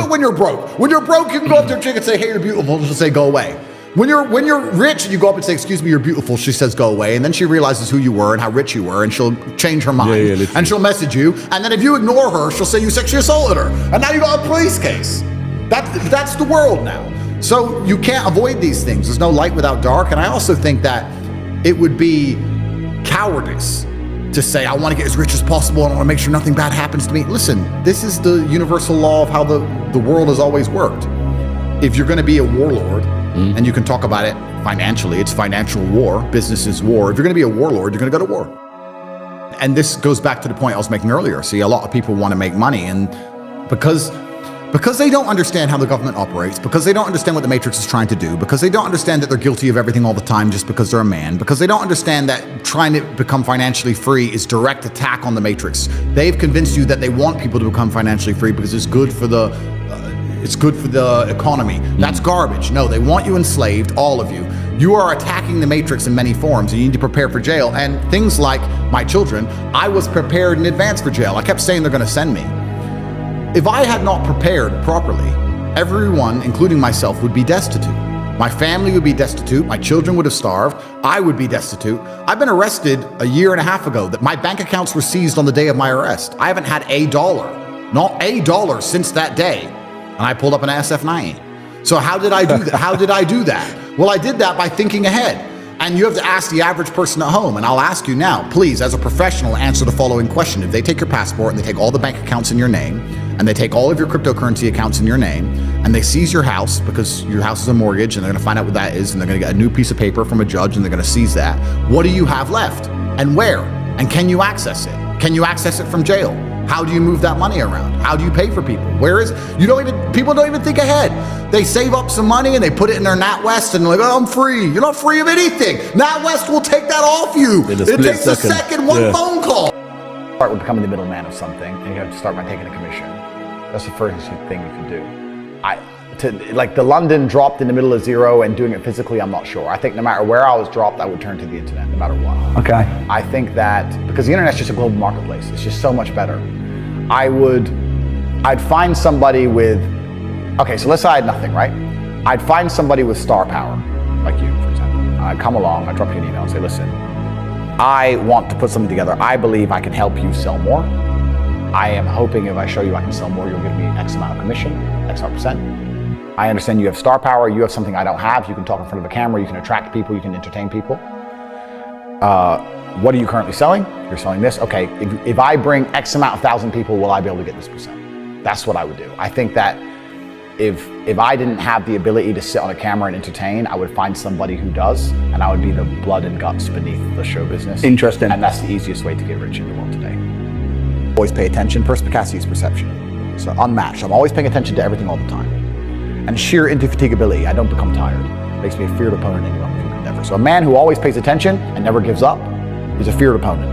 When you're broke. When you're broke, you can go up to a chick and say, hey, you're beautiful, and she'll say, go away. When you're rich and you go up and say, excuse me, you're beautiful, she says, go away. And then she realizes who you were and how rich you were, and she'll change her mind. And she'll message you. And then if you ignore her, she'll say you sexually assaulted her. And now you got a police case. That's the world now. So you can't avoid these things. There's no light without dark. And I also think that it would be cowardice to say, I want to get as rich as possible and I want to make sure nothing bad happens to me. Listen, this is the universal law of how the world has always worked. If you're going to be a warlord, and you can talk about it financially, it's financial war, business is war. If you're going to be a warlord, you're going to go to war. And this goes back to the point I was making earlier. See, a lot of people want to make money, and because they don't understand how the government operates, because they don't understand what the Matrix is trying to do, because they don't understand that they're guilty of everything all the time just because they're a man, because they don't understand that trying to become financially free is direct attack on the Matrix. They've convinced you that they want people to become financially free because it's good for the economy. That's garbage. No, they want you enslaved, all of you. You are attacking the Matrix in many forms, and you need to prepare for jail. And things like my children, I was prepared in advance for jail. I kept saying they're going to send me. If I had not prepared properly, everyone, including myself, would be destitute. My family would be destitute. My children would have starved. I would be destitute. I've been arrested a year and a half ago. That my bank accounts were seized on the day of my arrest. I haven't had not a dollar since that day. And I pulled up an SF-90. So how did I do that? How did I do that? Well, I did that by thinking ahead. And you have to ask the average person at home. And I'll ask you now, please, as a professional, answer the following question. If they take your passport and they take all the bank accounts in your name, and they take all of your cryptocurrency accounts in your name, and they seize your house because your house is a mortgage, and they're going to find out what that is, and they're going to get a new piece of paper from a judge, and they're going to seize that, what do you have left? And where? And can you access it? Can you access it from jail? How do you move that money around? How do you pay for people? People don't even think ahead. They save up some money and they put it in their NatWest and they're like, oh, I'm free. You're not free of anything. NatWest will take that off you. It takes a second, one phone call. Start with becoming the middleman of something, and you have to start by taking a commission. That's the first thing you can do. Like the London dropped in the middle of zero and doing it physically, I'm not sure. I think no matter where I was dropped, I would turn to the internet, no matter what. Okay. I think that, because the internet's just a global marketplace, it's just so much better. I'd find somebody with, okay, so let's say I had nothing, right? I'd find somebody with star power, like you, for example. I'd come along, I'd drop you an email and say, listen, I want to put something together. I believe I can help you sell more. I am hoping if I show you I can sell more, you'll give me X amount of commission, X amount percent. I understand you have star power, you have something I don't have. You can talk in front of a camera, you can attract people, you can entertain people. What are you currently selling? You're selling this. Okay, if I bring X amount of thousand people, will I be able to get this percent? That's what I would do. I think that if I didn't have the ability to sit on a camera and entertain, I would find somebody who does, and I would be the blood and guts beneath the show business. Interesting. And that's the easiest way to get rich in the world today. Always pay attention. Perspicacity is perception. So unmatched. I'm always paying attention to everything all the time. And sheer indefatigability. I don't become tired. It makes me a feared opponent in any future endeavor. So a man who always pays attention and never gives up is a feared opponent,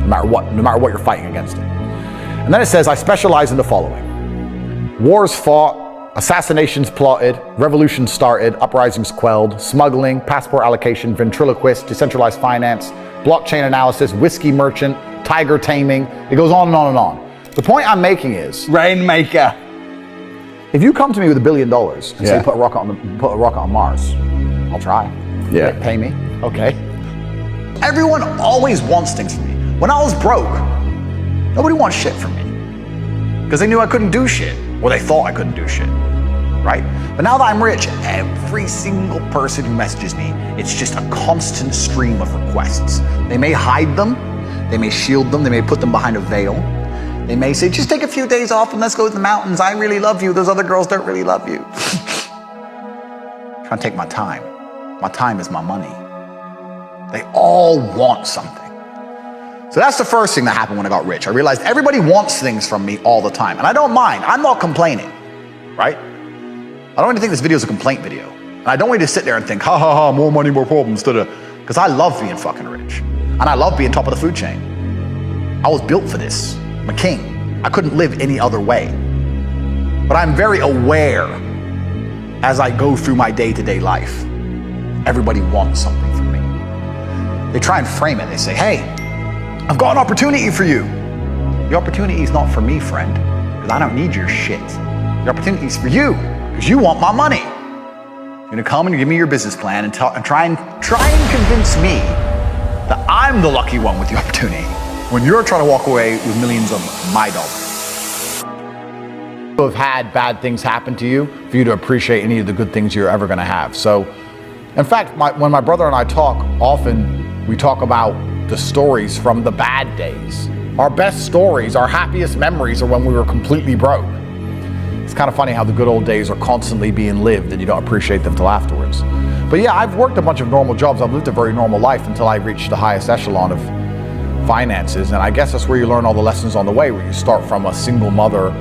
no matter what you're fighting against it. And then it says, I specialize in the following: wars fought, assassinations plotted, revolutions started, uprisings quelled, smuggling, passport allocation, ventriloquist, decentralized finance, blockchain analysis, whiskey merchant, tiger taming. It goes on and on and on. The point I'm making is, Rainmaker. if you come to me with $1 billion and say put a rocket on Mars, I'll try. Yeah. Pay me. Okay. Everyone always wants things from me. When I was broke, nobody wants shit from me because they knew I couldn't do shit, or they thought I couldn't do shit, right? But now that I'm rich, every single person who messages me, it's just a constant stream of requests. They may hide them, they may shield them, they may put them behind a veil. They may say, just take a few days off and let's go to the mountains. I really love you. Those other girls don't really love you. Trying to take my time. My time is my money. They all want something. So that's the first thing that happened when I got rich. I realized everybody wants things from me all the time. And I don't mind. I'm not complaining, right? I don't want to think this video is a complaint video. And I don't want you to sit there and think, ha ha ha, more money, more problems, because I love being fucking rich. And I love being top of the food chain. I was built for this. I'm a king. I couldn't live any other way. But I'm very aware as I go through my day-to-day life. Everybody wants something from me. They try and frame it. They say, hey, I've got an opportunity for you. The opportunity is not for me, friend, because I don't need your shit. The opportunity is for you, because you want my money. You're gonna come and give me your business plan and try and convince me that I'm the lucky one with the opportunity when you're trying to walk away with millions of my dollars. You have had bad things happen to you for you to appreciate any of the good things you're ever going to have. So, in fact, when my brother and I talk, often we talk about the stories from the bad days. Our best stories, our happiest memories are when we were completely broke. It's kind of funny how the good old days are constantly being lived and you don't appreciate them till afterwards. But yeah, I've worked a bunch of normal jobs. I've lived a very normal life until I reached the highest echelon of finances. And I guess that's where you learn all the lessons on the way, where you start from a single mother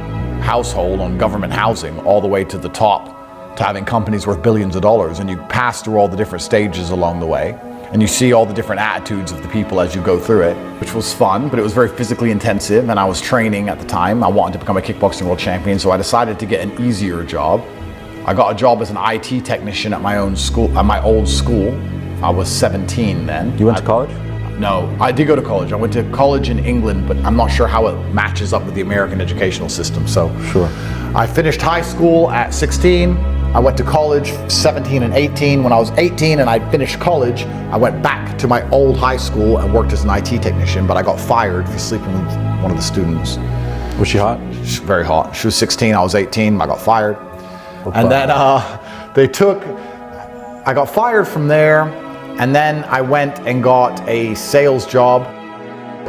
household on government housing all the way to the top, to having companies worth billions of dollars, and you pass through all the different stages along the way, and you see all the different attitudes of the people as you go through it, which was fun, but it was very physically intensive, and I was training at the time. I wanted to become a kickboxing world champion, so I decided to get an easier job. I got a job as an IT technician at my own school, at my old school. I was 17 then. You went to college? No, I did go to college. I went to college in England, but I'm not sure how it matches up with the American educational system. So Sure. I finished high school at 16. I went to college 17 and 18. When I was 18 and I finished college, I went back to my old high school and worked as an IT technician, but I got fired for sleeping with one of the students. Was she hot? She's very hot. She was 16, I was 18, I got fired. Opa. And then I got fired from there. And then I went and got a sales job.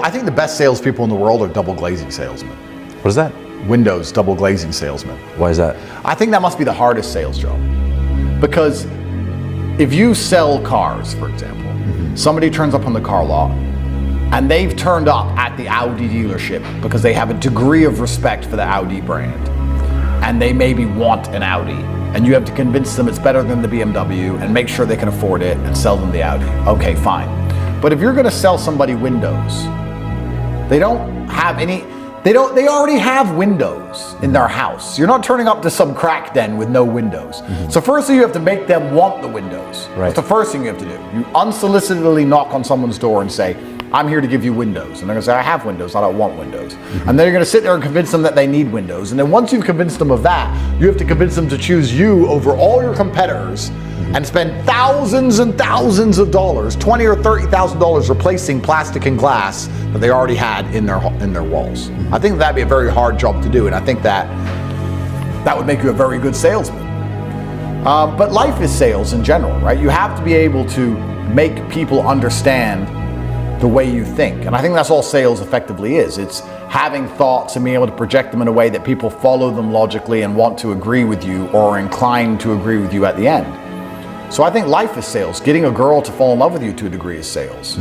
I think the best salespeople in the world are double glazing salesmen. What is that? Windows double glazing salesmen. Why is that? I think that must be the hardest sales job. Because if you sell cars, for example, somebody turns up on the car lot and they've turned up at the Audi dealership because they have a degree of respect for the Audi brand and they maybe want an Audi. And you have to convince them it's better than the BMW and make sure they can afford it and sell them the Audi. Okay, fine. But if you're gonna sell somebody windows, they already have windows in their house. You're not turning up to some crack den with no windows. So firstly, you have to make them want the windows. Right. That's the first thing you have to do. You unsolicitedly knock on someone's door and say, I'm here to give you windows. And they're gonna say, I have windows, I don't want windows. And then you're gonna sit there and convince them that they need windows. And then once you've convinced them of that, you have to convince them to choose you over all your competitors and spend thousands and thousands of dollars, $20,000 or $30,000 replacing plastic and glass that they already had in their walls. I think that'd be a very hard job to do, and I think that would make you a very good salesman. But life is sales in general, right? You have to be able to make people understand the way you think. And I think that's all sales effectively is. It's having thoughts and being able to project them in a way that people follow them logically and want to agree with you or are inclined to agree with you at the end. So I think life is sales. Getting a girl to fall in love with you to a degree is sales.